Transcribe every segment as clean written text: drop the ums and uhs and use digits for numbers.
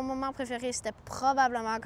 mon moment préféré, c'était probablement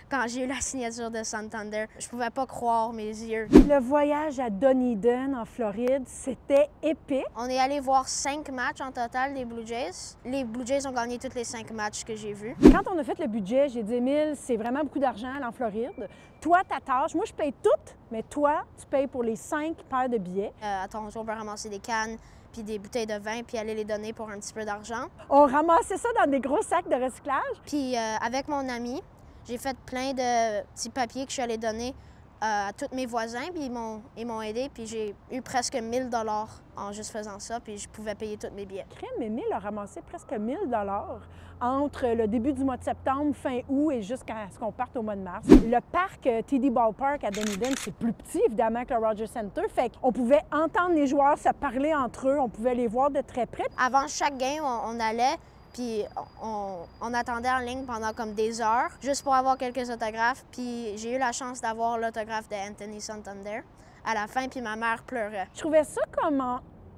quand j'ai eu la signature de Santander. Je pouvais pas croire mes yeux. Le voyage à Dunedin, en Floride, c'était épique. On est allé voir 5 matchs en total des Blue Jays. Les Blue Jays ont gagné tous les 5 matchs que j'ai vus. Quand on a fait le budget, j'ai dit, Émile, c'est vraiment beaucoup d'argent aller en Floride. Toi, ta tâche, moi, je paye tout, mais toi, tu payes pour les 5 paires de billets. À Toronto, on peut ramasser des cannes puis des bouteilles de vin, puis aller les donner pour un petit peu d'argent. On ramassait ça dans des gros sacs de recyclage. Puis avec mon ami, j'ai fait plein de petits papiers que je suis allée donner à tous mes voisins, puis ils m'ont aidé, puis j'ai eu presque 1000 $ en juste faisant ça, puis je pouvais payer tous mes billets. Crème, Émile a ramassé presque 1000 $ entre le début du mois de septembre, fin août et jusqu'à ce qu'on parte au mois de mars. Le parc TD Ballpark à Dunedin, c'est plus petit évidemment que le Rogers Center, fait qu'on pouvait entendre les joueurs se parler entre eux, on pouvait les voir de très près. Avant chaque game, on allait, puis on attendait en ligne pendant comme des heures, juste pour avoir quelques autographes, puis j'ai eu la chance d'avoir l'autographe de Anthony Santander à la fin, puis ma mère pleurait. Je trouvais ça comme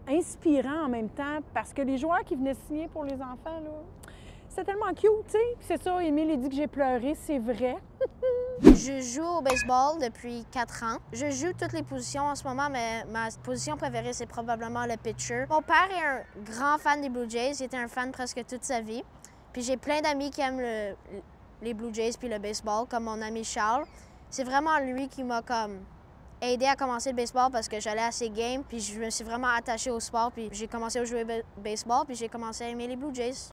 inspirant en même temps, parce que les joueurs qui venaient signer pour les enfants, là, c'était tellement cute, tu sais. C'est ça, Émile, il dit que j'ai pleuré, c'est vrai. Je joue au baseball depuis 4 ans. Je joue toutes les positions en ce moment, mais ma position préférée, c'est probablement le pitcher. Mon père est un grand fan des Blue Jays. Il était un fan presque toute sa vie. Puis j'ai plein d'amis qui aiment les Blue Jays puis le baseball, comme mon ami Charles. C'est vraiment lui qui m'a comme aidé à commencer le baseball parce que j'allais à ses games, puis je me suis vraiment attachée au sport, puis j'ai commencé à jouer baseball, puis j'ai commencé à aimer les Blue Jays.